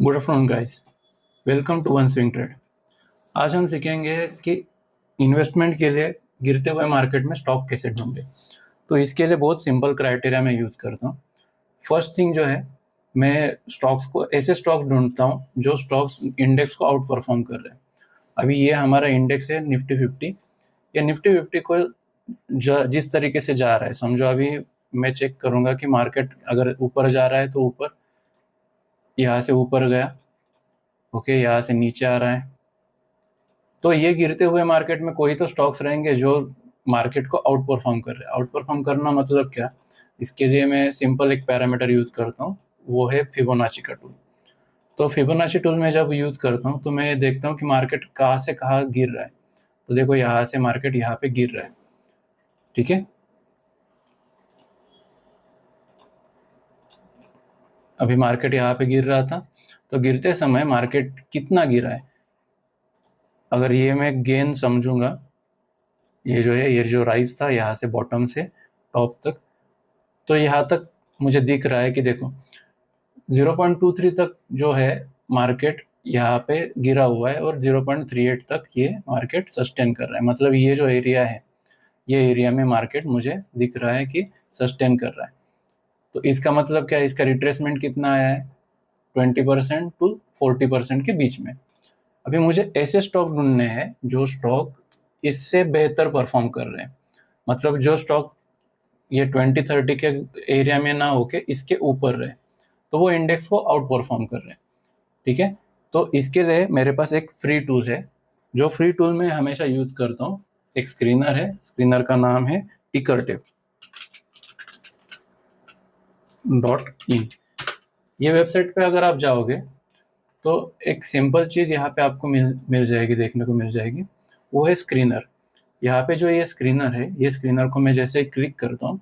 Good afternoon guys, welcome to one swing trade. आज हम सीखेंगे कि इन्वेस्टमेंट के लिए गिरते हुए मार्केट में स्टॉक कैसे ढूंढे। तो इसके लिए बहुत सिंपल क्राइटेरिया मैं यूज़ करता हूँ। फर्स्ट थिंग जो है, मैं स्टॉक्स को ऐसे स्टॉक ढूंढता हूँ जो स्टॉक्स इंडेक्स को आउट परफॉर्म कर रहे हैं। अभी ये हमारा इंडेक्स है निफ्टी 50। ये निफ्टी 50 को जिस तरीके से जा रहा है, समझो अभी मैं चेक करूंगा कि मार्केट अगर ऊपर जा रहा है तो ऊपर, यहाँ से ऊपर गया, ओके, यहाँ से नीचे आ रहा है, तो ये गिरते हुए मार्केट में कोई तो स्टॉक्स रहेंगे जो मार्केट को आउट परफॉर्म कर रहे हैं। आउट परफॉर्म करना मतलब क्या? इसके लिए मैं सिंपल एक पैरामीटर यूज करता हूँ, वो है फिबोनाची का टूल। तो फिबोनाची टूल में जब यूज करता हूँ तो मैं देखता हूँ कि मार्केट कहाँ से कहाँ गिर रहा है। तो देखो, यहाँ से मार्केट यहाँ पे गिर रहा है, ठीक है। अभी मार्केट यहाँ पे गिर रहा था, तो गिरते समय मार्केट कितना गिरा है, अगर ये मैं गेन समझूंगा, ये जो है, ये जो राइज था यहाँ से बॉटम से टॉप तक, तो यहाँ तक मुझे दिख रहा है कि देखो 0.23 तक जो है मार्केट यहाँ पे गिरा हुआ है, और 0.38 तक ये मार्केट सस्टेन कर रहा है। मतलब ये जो एरिया है, ये एरिया में मार्केट मुझे दिख रहा है कि सस्टेन कर रहा है। तो इसका मतलब क्या है? इसका रिट्रेसमेंट कितना आया है? 20% टू 40% के बीच में। अभी मुझे ऐसे स्टॉक ढूंढने हैं जो स्टॉक इससे बेहतर परफॉर्म कर रहे हैं। मतलब जो स्टॉक ये 20-30 के एरिया में ना होके इसके ऊपर रहे, तो वो इंडेक्स को आउट परफॉर्म कर रहे हैं, ठीक है। तो इसके लिए मेरे पास एक फ्री टूल है, जो फ्री टूल मैं हमेशा यूज करता हूँ। एक स्क्रीनर है, स्क्रीनर का नाम है टिकरटेप .in। ये वेबसाइट पे अगर आप जाओगे तो एक सिंपल चीज़ यहाँ पे आपको मिल जाएगी, देखने को मिल जाएगी, वो है स्क्रीनर। यहाँ पे जो ये स्क्रीनर है, ये स्क्रीनर को मैं जैसे ही क्लिक करता हूँ,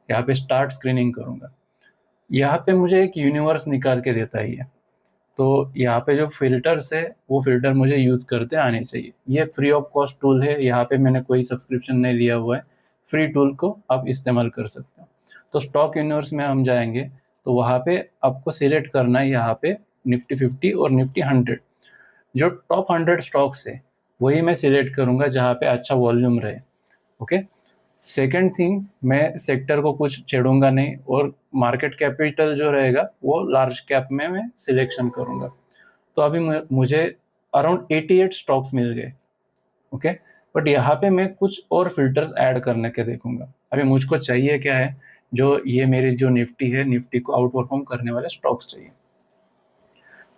यहाँ पे स्टार्ट स्क्रीनिंग करूँगा, यहाँ पे मुझे एक यूनिवर्स निकाल के देता है ये। तो यहाँ पे जो फिल्टर्स है, वो फिल्टर मुझे यूज करते आने चाहिए। ये फ्री ऑफ कॉस्ट टूल है, यहाँ पे मैंने कोई सब्सक्रिप्शन नहीं लिया हुआ है। फ्री टूल को आप इस्तेमाल कर सकते हो। तो स्टॉक यूनिवर्स में हम जाएंगे, तो वहाँ पे आपको सिलेक्ट करना है यहाँ पे निफ्टी 50 और निफ्टी 100। जो टॉप 100 स्टॉक्स है वही मैं सिलेक्ट करूंगा जहाँ पे अच्छा वॉल्यूम रहे, ओके। सेकेंड थिंग, मैं सेक्टर को कुछ छेड़ूंगा नहीं, और मार्केट कैपिटल जो रहेगा वो लार्ज कैप में मैं सिलेक्शन करूंगा। तो अभी मुझे अराउंड 88 स्टॉक्स मिल गए, ओके। बट यहाँ पे मैं कुछ और फिल्टर्स ऐड करने के देखूंगा। अभी मुझको चाहिए क्या है, जो ये मेरी जो निफ्टी है, निफ्टी को आउट परफॉर्म करने वाले स्टॉक्स चाहिए।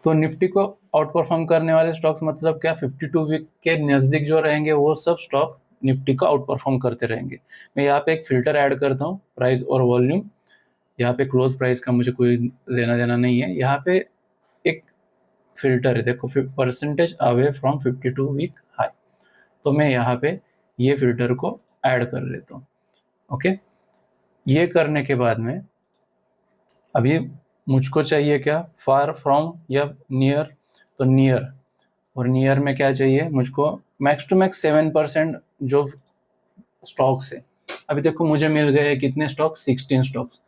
तो निफ्टी को आउट परफॉर्म करने वाले स्टॉक्स मतलब क्या? 52 वीक के नज़दीक जो रहेंगे वो सब स्टॉक निफ्टी को आउट परफॉर्म करते रहेंगे। मैं यहाँ पे एक फिल्टर ऐड करता हूँ, प्राइस और वॉल्यूम। यहाँ पे क्लोज प्राइस का मुझे कोई लेना देना नहीं है। यहाँ पे एक फिल्टर है, देखो, percentage away from 52 week high. तो मैं यहाँ पे ये फिल्टर को ऐड कर लेता हूँ, ओके। ये करने के बाद में अभी मुझको चाहिए क्या? फार फ्रॉम या नियर? तो नियर, और नियर में क्या चाहिए मुझको? मैक्स टू मैक्स 7% जो स्टॉक्स है। अभी देखो मुझे मिल गए कितने स्टॉक? 16 stocks,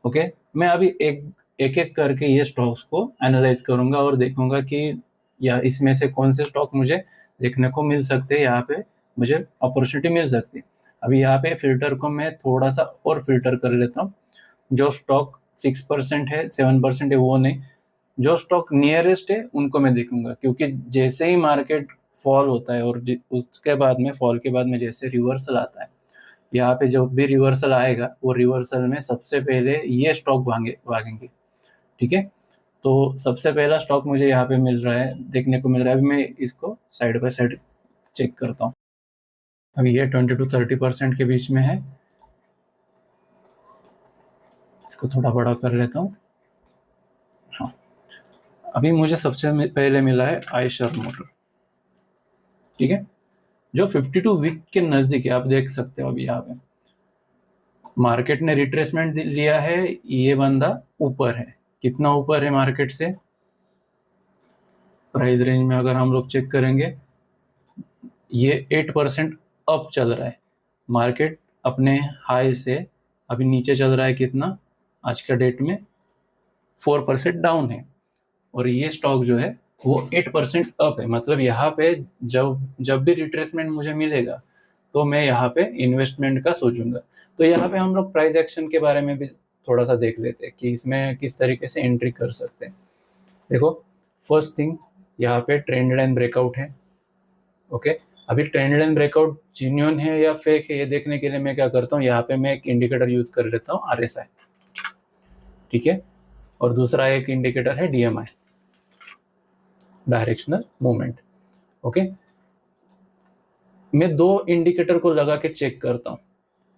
okay. मैं अभी एक एक एक करके ये स्टॉक्स को एनालाइज करूंगा और देखूंगा कि या इसमें से कौन से स्टॉक मुझे देखने को मिल सकते हैं, यहाँ पे मुझे अपॉर्चुनिटी मिल सकती है। अभी यहाँ पे फिल्टर को मैं थोड़ा सा और फिल्टर कर लेता हूँ। जो स्टॉक 6% है, 7% है, वो नहीं। जो स्टॉक नियरेस्ट है उनको मैं देखूंगा, क्योंकि जैसे ही मार्केट फॉल होता है और उसके बाद में, फॉल के बाद में जैसे रिवर्सल आता है, यहाँ पे जो भी रिवर्सल आएगा वो रिवर्सल में सबसे पहले ये स्टॉक भागेंगे, ठीक है। तो सबसे पहला स्टॉक मुझे यहाँ पे मिल रहा है, देखने को मिल रहा है। अभी मैं इसको साइड बाय साइड चेक करता हूँ। अभी ये 20 to 30% के बीच में है। इसको थोड़ा बड़ा कर लेता हूँ। हाँ, अभी मुझे सबसे पहले मिला है आयशर मोटर, ठीक है, जो 52 वीक के नजदीक है। आप देख सकते हो अभी यहाँ पे मार्केट ने रिट्रेसमेंट लिया है, ये बंदा ऊपर है। कितना ऊपर है मार्केट से? प्राइस रेंज में अगर हम लोग चेक करेंगे, ये 8% अप चल रहा है। मार्केट अपने हाई से अभी नीचे चल रहा है कितना आज का डेट में? 4% डाउन है। और ये स्टॉक जो है वो 8% अप है। मतलब यहाँ पे जब जब भी रिट्रेसमेंट मुझे मिलेगा तो मैं यहाँ पे इन्वेस्टमेंट का सोचूंगा। तो यहाँ पे हम लोग प्राइस एक्शन के बारे में भी थोड़ा सा देख लेते हैं कि इसमें किस तरीके से एंट्री कर सकते हैं। देखो, फर्स्ट थिंग, यहाँ पे ट्रेंड लाइन ब्रेकआउट है। ओके, अभी ट्रेंड लाइन ब्रेकआउट जेन्युइन है या फेक है ये देखने के लिए मैं क्या करता हूँ, यहाँ पे मैं एक इंडिकेटर यूज कर लेता हूँ, RSI। ठीक है, और दूसरा एक इंडिकेटर है DMI, डायरेक्शनल मूवमेंट। ओके, मैं दो इंडिकेटर को लगा के चेक करता हूँ।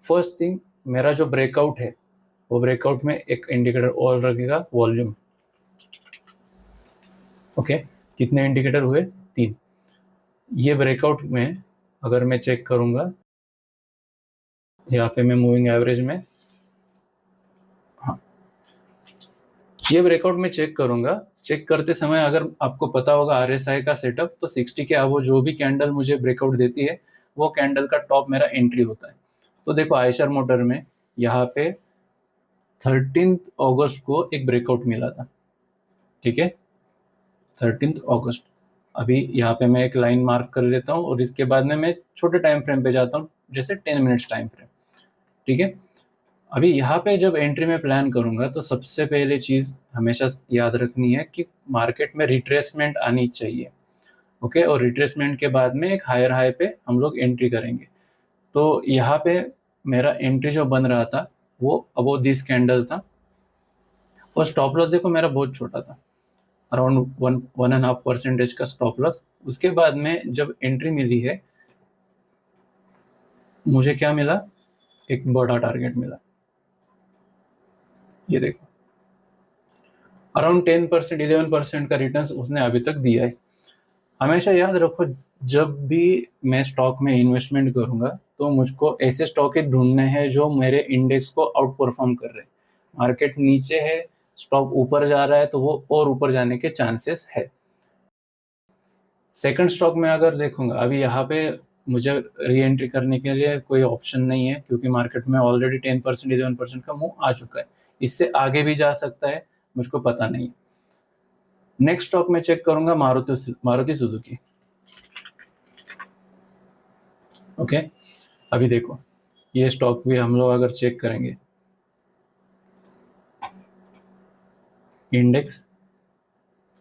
फर्स्ट थिंग, मेरा जो ब्रेकआउट है वो ब्रेकआउट में एक इंडिकेटर और लगेगा, वॉल्यूम। ओके, कितने इंडिकेटर हुए? 3। ये ब्रेकआउट में अगर मैं चेक करूंगा, यहाँ पे मैं मूविंग एवरेज में, हाँ, ये ब्रेकआउट में चेक करूंगा। चेक करते समय अगर आपको पता होगा RSI का सेटअप, तो 60 के अब जो भी कैंडल मुझे ब्रेकआउट देती है वो कैंडल का टॉप मेरा एंट्री होता है। तो देखो, आयशर मोटर में यहाँ पे 13 अगस्त को एक ब्रेकआउट मिला था। ठीक है, 13 अगस्त। अभी यहाँ पे मैं एक लाइन मार्क कर लेता हूँ और इसके बाद में मैं छोटे टाइम फ्रेम पे जाता हूँ, जैसे 10 मिनट्स टाइम फ्रेम। ठीक है, अभी यहाँ पे जब एंट्री में प्लान करूंगा तो सबसे पहले चीज हमेशा याद रखनी है कि मार्केट में रिट्रेसमेंट आनी चाहिए। ओके, और रिट्रेसमेंट के बाद में एक हायर हाई पे हम लोग एंट्री करेंगे। तो यहाँ पे मेरा एंट्री जो बन रहा था वो अबोव दिस कैंडल था, और स्टॉप लॉस देखो मेरा बहुत छोटा था, अराउंड 1.5% का स्टॉप लॉस। उसके बाद में जब एंट्री मिली है, मुझे क्या मिला? एक बड़ा टारगेट मिला। ये देखो, अराउंड 10% 11% का रिटर्न उसने अभी तक दिया है। हमेशा याद रखो, जब भी मैं स्टॉक में इन्वेस्टमेंट करूंगा तो मुझको ऐसे स्टॉक ही ढूंढने हैं जो मेरे इंडेक्स को आउट परफॉर्म कर रहे हैं। मार्केट नीचे है, स्टॉक ऊपर जा रहा है, तो वो और ऊपर जाने के चांसेस है। सेकंड स्टॉक में अगर देखूंगा, अभी यहाँ पे मुझे री एंट्री करने के लिए कोई ऑप्शन नहीं है, क्योंकि मार्केट में ऑलरेडी 10% 11% का मूव आ चुका है। इससे आगे भी जा सकता है, मुझको पता नहीं। नेक्स्ट स्टॉक में चेक करूंगा मारुति सुजुकी। ओके, अभी देखो, ये स्टॉक भी हम लोग अगर चेक करेंगे, इंडेक्स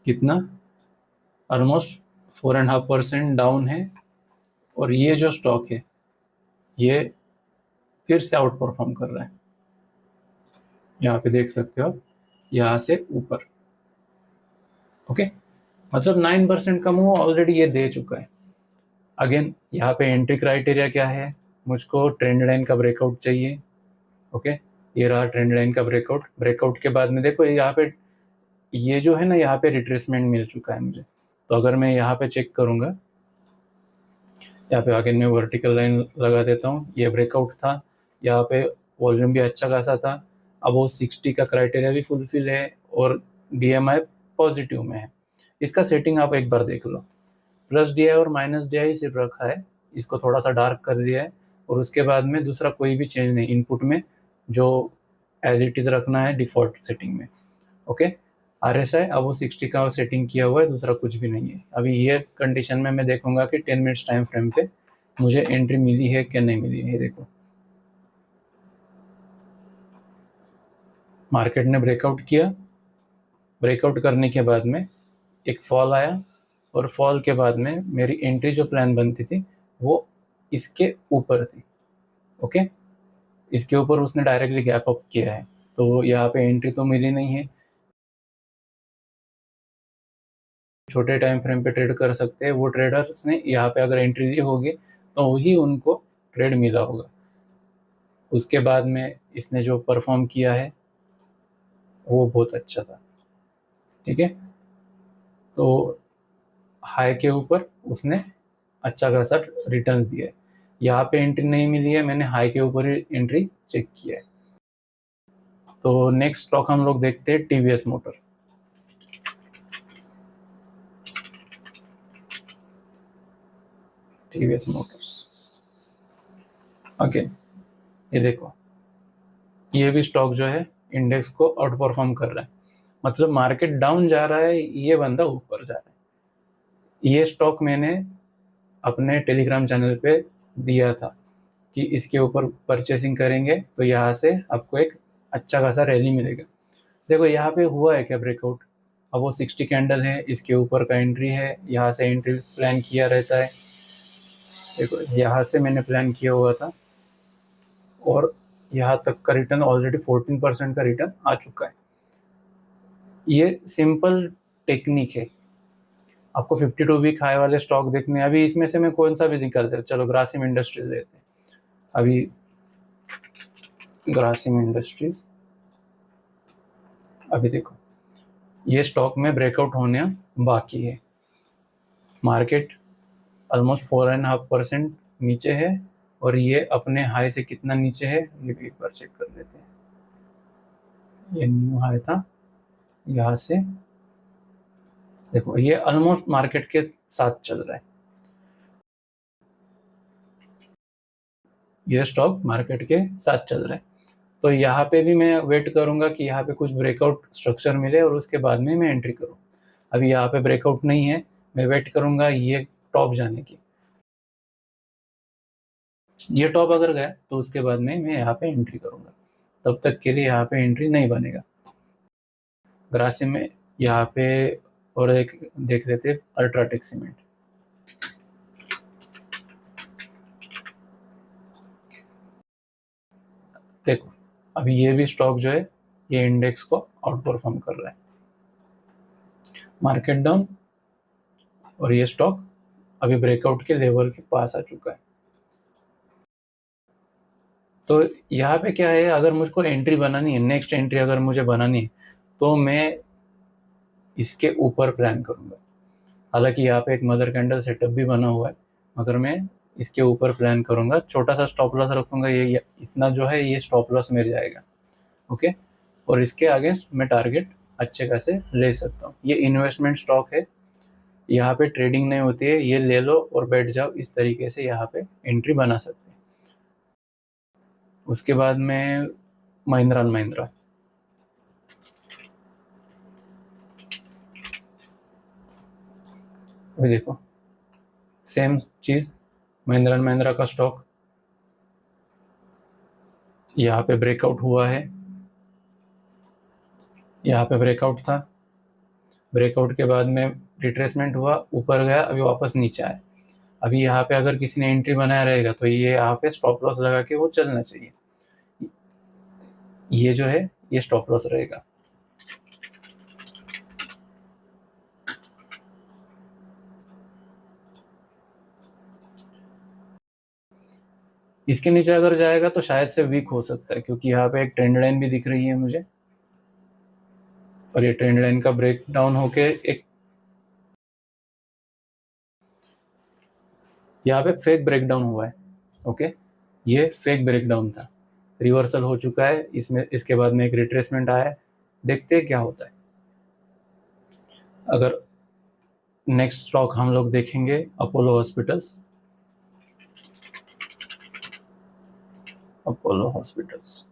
कितना, ऑलमोस्ट 4.5% डाउन है, और ये जो स्टॉक है ये फिर से आउट परफॉर्म कर रहा है। यहाँ पे देख सकते हो, यहाँ से ऊपर। ओके, मतलब 9% का मूव ऑलरेडी ये दे चुका है। अगेन, यहाँ पे एंट्री क्राइटेरिया क्या है? मुझको ट्रेंड लाइन का ब्रेकआउट चाहिए। ओके, ये रहा ट्रेंड लाइन का ब्रेकआउट। ब्रेकआउट के बाद में देखो, यहाँ पे ये जो है ना, यहाँ पे रिट्रेसमेंट मिल चुका है मुझे। तो अगर मैं यहाँ पे चेक करूंगा, यहाँ पे अगेन मैं वर्टिकल लाइन लगा देता हूँ, ये ब्रेकआउट था, यहाँ पे वॉल्यूम भी अच्छा खासा था। अब वो 60 का क्राइटेरिया भी फुलफिल है, और DMI पॉजिटिव में है। इसका सेटिंग आप एक बार देख लो, प्लस DI और माइनस DI सिर्फ रखा है, इसको थोड़ा सा डार्क कर दिया है, और उसके बाद में दूसरा कोई भी चेंज नहीं इनपुट में, जो एज इट इज रखना है डिफॉल्ट सेटिंग में। ओके, RSI अब वो 60 का सेटिंग किया हुआ है, दूसरा कुछ भी नहीं है। अभी ये कंडीशन में मैं देखूंगा कि 10 मिनट्स टाइम फ्रेम पे मुझे एंट्री मिली है कि नहीं मिली है। देखो, मार्केट ने ब्रेकआउट किया, ब्रेकआउट करने के बाद में एक फॉल आया, और फॉल के बाद में मेरी एंट्री जो प्लान बनती थी वो इसके ऊपर थी। ओके, इसके ऊपर उसने डायरेक्टली गैप अप किया है, तो यहाँ पे एंट्री तो मिली नहीं है। छोटे टाइम फ्रेम पे ट्रेड कर सकते हैं वो ट्रेडर्स ने यहाँ पे अगर एंट्री ली होगी तो वही उनको ट्रेड मिला होगा। उसके बाद में इसने जो परफॉर्म किया है वो बहुत अच्छा था। ठीक है, तो हाई के ऊपर उसने अच्छा खासा रिटर्न दिया है। यहाँ पे एंट्री नहीं मिली है, मैंने हाई के ऊपर ही एंट्री चेक किया है। तो नेक्स्ट स्टॉक हम लोग देखते हैं TVS motor. TVS Motors, okay, ये देखो, ये भी स्टॉक जो है इंडेक्स को आउट परफॉर्म कर रहा है। मतलब मार्केट डाउन जा रहा है, ये बंदा ऊपर जा रहा है। ये स्टॉक मैंने अपने टेलीग्राम चैनल पे दिया था कि इसके ऊपर परचेसिंग करेंगे तो यहाँ से आपको एक अच्छा खासा रैली मिलेगा। देखो यहाँ पे हुआ है क्या ब्रेकआउट। अब वो 60 कैंडल है, इसके ऊपर का एंट्री है, यहाँ से एंट्री प्लान किया रहता है। देखो यहाँ से मैंने प्लान किया हुआ था और यहाँ तक का रिटर्न ऑलरेडी 14% का रिटर्न आ चुका है। ये सिंपल टेक्निक है। आपको 52 वीक हाई वाले स्टॉक देखने, अभी इसमें से मैं कौन सा भी निकालते हैं, चलो ग्रासिम इंडस्ट्रीज लेते हैं। अभी ग्रासिम इंडस्ट्रीज, अभी देखो ये स्टॉक में ब्रेकआउट होने बाकी है। मार्केट ऑलमोस्ट 4.5% नीचे है और ये अपने हाई से कितना नीचे है ये भी एक बार चेक कर लेते हैं। ये न्यू हाई था, यहाँ से देखो ये ऑलमोस्ट मार्केट के साथ चल रहा है। ये स्टॉक मार्केट के साथ चल रहा है, तो यहाँ पे भी मैं वेट करूंगा कि यहाँ पे कुछ ब्रेकआउट स्ट्रक्चर मिले और उसके बाद में मैं एंट्री करूँ। अभी यहाँ पे ब्रेकआउट नहीं है, मैं वेट करूंगा ये टॉप जाने की। ये टॉप अगर गया तो उसके बाद में मैं यहाँ पे एंट्री करूंगा, तब तक के लिए यहाँ पे एंट्री नहीं बनेगा। ग्रासिम में यहाँ पे और एक देख लेते अल्ट्राटेक सीमेंट। देखो अभी ये भी स्टॉक जो है ये इंडेक्स को आउट परफॉर्म कर रहा है। मार्केट डाउन और ये स्टॉक अभी ब्रेकआउट के लेवल के पास आ चुका है। तो यहाँ पे क्या है, अगर मुझको एंट्री बनानी है, नेक्स्ट एंट्री अगर मुझे बनानी है तो मैं इसके ऊपर प्लान करूंगा। हालांकि यहाँ पे एक मदर कैंडल सेटअप भी बना हुआ है, मगर मैं इसके ऊपर प्लान करूंगा। छोटा सा स्टॉप लॉस रखूंगा, ये इतना जो है ये स्टॉप लॉस मिल जाएगा। ओके, और इसके आगे मैं टारगेट अच्छे खासे ले सकता हूँ। ये इन्वेस्टमेंट स्टॉक है, यहाँ पे ट्रेडिंग नहीं होती है, ये ले लो और बैठ जाओ, इस तरीके से यहाँ पे एंट्री बना सकते हैं। उसके बाद में महिंद्रा एंड महिंद्रा, अभी देखो सेम चीज, महिंद्रा एंड महिंद्रा का स्टॉक यहाँ पे ब्रेकआउट हुआ है, यहाँ पे ब्रेकआउट था, ब्रेकआउट के बाद में रिट्रेसमेंट हुआ, ऊपर गया, अभी वापस नीचे आया। अभी यहाँ पे अगर किसी ने एंट्री बनाया रहेगा तो ये यहाँ पे स्टॉप लॉस लगा के वो चलना चाहिए। ये जो है ये स्टॉप लॉस रहेगा। इसके नीचे अगर जाएगा तो शायद से वीक हो सकता है, क्योंकि यहाँ पे एक ट्रेंड लाइन भी दिख रही है मुझे, और ये ट्रेंड लाइन का ब्रेक डाउन होके एक यहाँ पे फेक ब्रेकडाउन हुआ है। ओके, ये फेक ब्रेकडाउन था, रिवर्सल हो चुका है इसमें। इसके बाद में एक रिट्रेसमेंट आया है, देखते हैं क्या होता है। अगर नेक्स्ट स्टॉक हम लोग देखेंगे Apollo hospitals, Apollo hospitals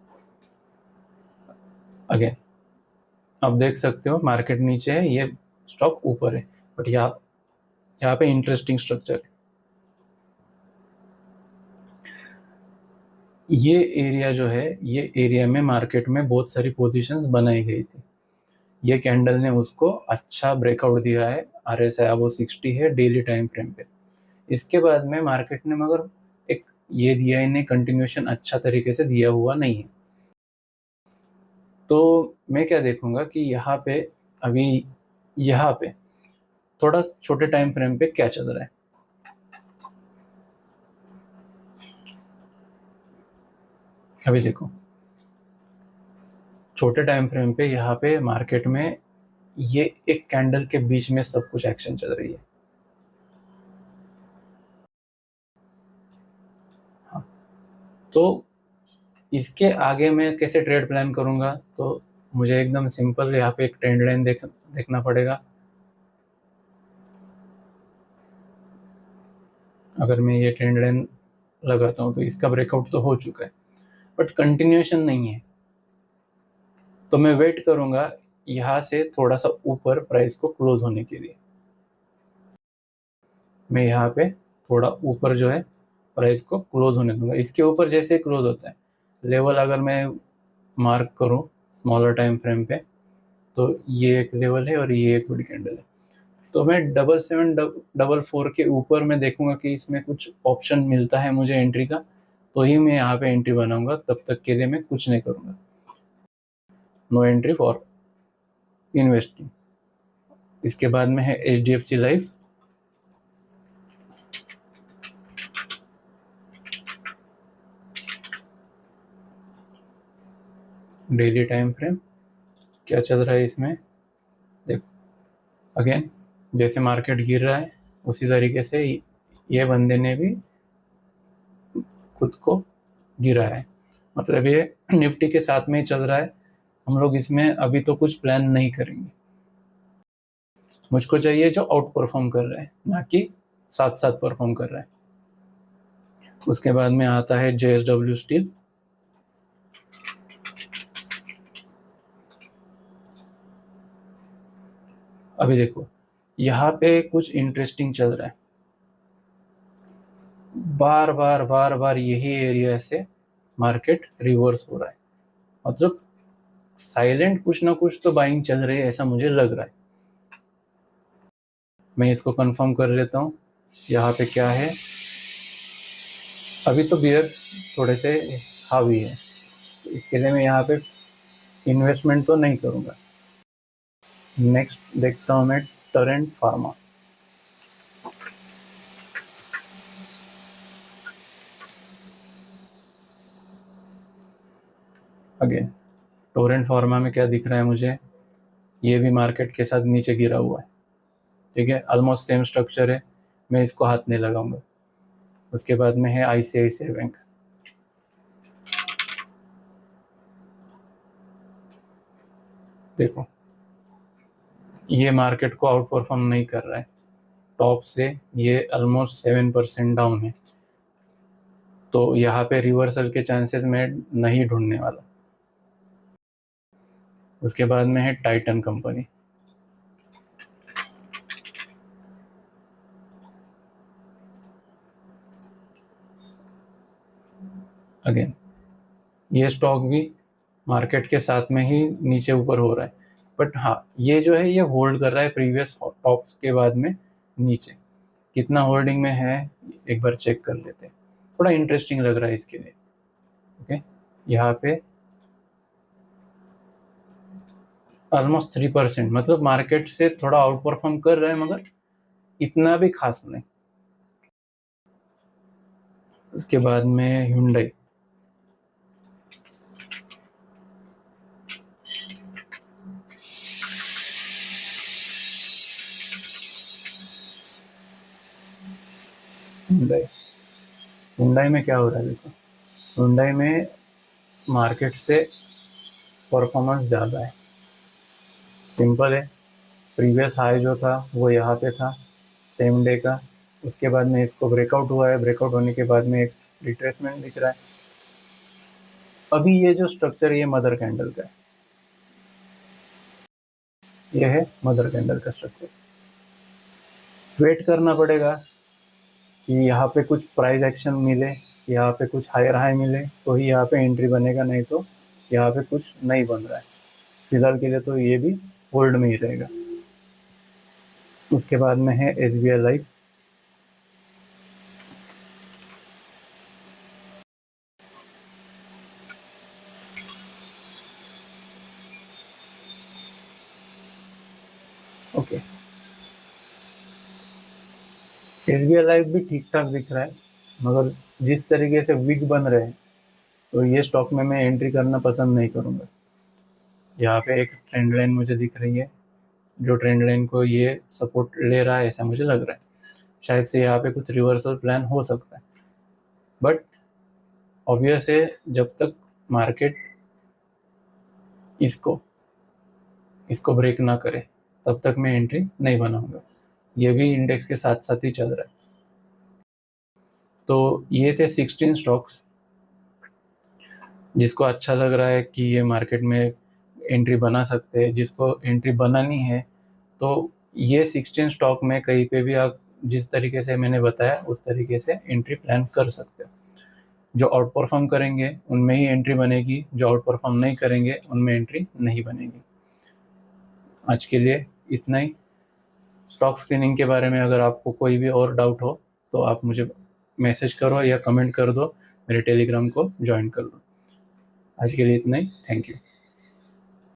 again आप देख सकते हो मार्केट नीचे है, ये स्टॉक ऊपर है, बट यहाँ पे इंटरेस्टिंग स्ट्रक्चर है। ये एरिया जो है, ये एरिया में मार्केट में बहुत सारी पोजीशंस बनाई गई थी। ये कैंडल ने उसको अच्छा ब्रेकआउट दिया है, RSI अब वो 60 है डेली टाइम फ्रेम पे। इसके बाद में मार्केट ने मगर एक ये दिया, इन्हें कंटिन्यूएशन अच्छा तरीके से दिया हुआ नहीं है। तो मैं क्या देखूंगा कि यहाँ पे अभी यहाँ पे थोड़ा छोटे टाइम फ्रेम पे क्या चल रहा है। अभी देखो छोटे टाइम फ्रेम पे यहाँ पे मार्केट में ये एक कैंडल के बीच में सब कुछ एक्शन चल रही है। हाँ, तो इसके आगे मैं कैसे ट्रेड प्लान करूंगा, तो मुझे एकदम सिंपल यहाँ पे एक ट्रेंड लाइन देखना पड़ेगा। अगर मैं ये ट्रेंड लाइन लगाता हूँ तो इसका ब्रेकआउट तो हो चुका है, बट कंटिन्यूएशन नहीं है। तो मैं वेट करूंगा यहाँ से थोड़ा सा ऊपर प्राइस को क्लोज होने के लिए मैं यहाँ पे थोड़ा ऊपर जो है प्राइस को क्लोज होने दूंगा। इसके ऊपर जैसे क्लोज होता है लेवल, अगर मैं मार्क करूँ स्मॉलर टाइम फ्रेम पे, तो ये एक लेवल है और ये एक बड़ी कैंडल है। तो मैं 7744 के ऊपर मैं देखूंगा कि इसमें कुछ ऑप्शन मिलता है मुझे एंट्री का, तो ही मैं यहाँ पे एंट्री बनाऊंगा। तब तक के लिए मैं कुछ नहीं करूंगा। No entry for investing. इसके बाद में है HDFC life. Daily time frame क्या चल रहा है इसमें देखो। अगेन जैसे मार्केट गिर रहा है उसी तरीके से ये बंदे ने भी खुद को गिरा है। मतलब ये निफ्टी के साथ में ही चल रहा है। हम लोग इसमें अभी तो कुछ प्लान नहीं करेंगे। मुझको चाहिए जो आउट परफॉर्म कर रहा है, ना कि साथ साथ परफॉर्म कर रहा है। उसके बाद में आता है JSW स्टील। अभी देखो यहाँ पे कुछ इंटरेस्टिंग चल रहा है। बार बार बार बार यही एरिया से मार्केट रिवर्स हो रहा है। मतलब साइलेंट कुछ ना कुछ तो बाइंग चल रही है, ऐसा मुझे लग रहा है। मैं इसको कंफर्म कर लेता हूँ यहाँ पे क्या है। अभी तो बियर्स थोड़े से हावी है, तो इसके लिए मैं यहाँ पे इन्वेस्टमेंट तो नहीं करूँगा। नेक्स्ट देखता हूँ मैं Torrent pharma. Again Torrent pharma में क्या दिख रहा है मुझे, ये भी मार्केट के साथ नीचे गिरा हुआ है। ठीक है, ऑलमोस्ट सेम स्ट्रक्चर है, मैं इसको हाथ नहीं लगाऊंगा। उसके बाद में है ICICI बैंक। देखो ये मार्केट को आउट परफॉर्म नहीं कर रहा है। टॉप से ये ऑलमोस्ट 7% डाउन है, तो यहाँ पे रिवर्सल के चांसेस मैं नहीं ढूंढने वाला। उसके बाद में है टाइटन कंपनी। अगेन ये स्टॉक भी मार्केट के साथ में ही नीचे ऊपर हो रहा है, बट हाँ ये जो है ये होल्ड कर रहा है प्रीवियस टॉप्स के बाद में नीचे। कितना होल्डिंग में है एक बार चेक कर लेते हैं, थोड़ा इंटरेस्टिंग लग रहा है इसके लिए। ओके, यहाँ पे ऑलमोस्ट 3%, मतलब मार्केट से थोड़ा आउट परफॉर्म कर रहा है मगर इतना भी खास नहीं। उसके बाद में Hyundai। Hyundai Hyundai में क्या हो रहा है देखो। Hyundai में मार्केट से परफॉर्मेंस ज़्यादा है। सिंपल है, प्रीवियस हाई जो था वो यहाँ पे था सेम डे का। उसके बाद में इसको ब्रेकआउट हुआ है, ब्रेकआउट होने के बाद में एक रिट्रेसमेंट दिख रहा है। अभी ये जो स्ट्रक्चर ये मदर कैंडल का है, ये है मदर कैंडल का स्ट्रक्चर। वेट करना पड़ेगा कि यहाँ पे कुछ प्राइस एक्शन मिले, यहाँ पे कुछ हायर हाई मिले तो ही यहाँ पे एंट्री बनेगा, नहीं तो यहाँ पे कुछ नहीं बन रहा है। फिलहाल के लिए तो ये भी होल्ड में ही रहेगा। उसके बाद में है SBI life. Okay, SBI life भी ठीक ठाक दिख रहा है, मगर जिस तरीके से विग बन रहे हैं तो ये स्टॉक में मैं एंट्री करना पसंद नहीं करूँगा। यहाँ पे एक ट्रेंड लाइन मुझे दिख रही है, जो ट्रेंड लाइन को ये सपोर्ट ले रहा है ऐसा मुझे लग रहा है। शायद से यहाँ पे कुछ रिवर्सल प्लान हो सकता है, बट ऑब्वियस है जब तक मार्केट इसको इसको ब्रेक ना करे तब तक मैं एंट्री नहीं बनाऊंगा। ये भी इंडेक्स के साथ साथ ही चल रहा है। तो ये थे 16 स्टॉक्स जिसको अच्छा लग रहा है कि ये मार्केट में एंट्री बना सकते हैं। जिसको एंट्री बनानी है तो ये 16 स्टॉक में कहीं पे भी आप जिस तरीके से मैंने बताया उस तरीके से एंट्री प्लान कर सकते हो। जो आउट परफॉर्म करेंगे उनमें ही एंट्री बनेगी, जो आउट परफॉर्म नहीं करेंगे उनमें एंट्री नहीं बनेगी। आज के लिए इतना ही। स्टॉक स्क्रीनिंग के बारे में अगर आपको कोई भी और डाउट हो तो आप मुझे मैसेज करो या कमेंट कर दो, मेरे टेलीग्राम को ज्वाइन कर लो। आज के लिए इतना ही। Thank you.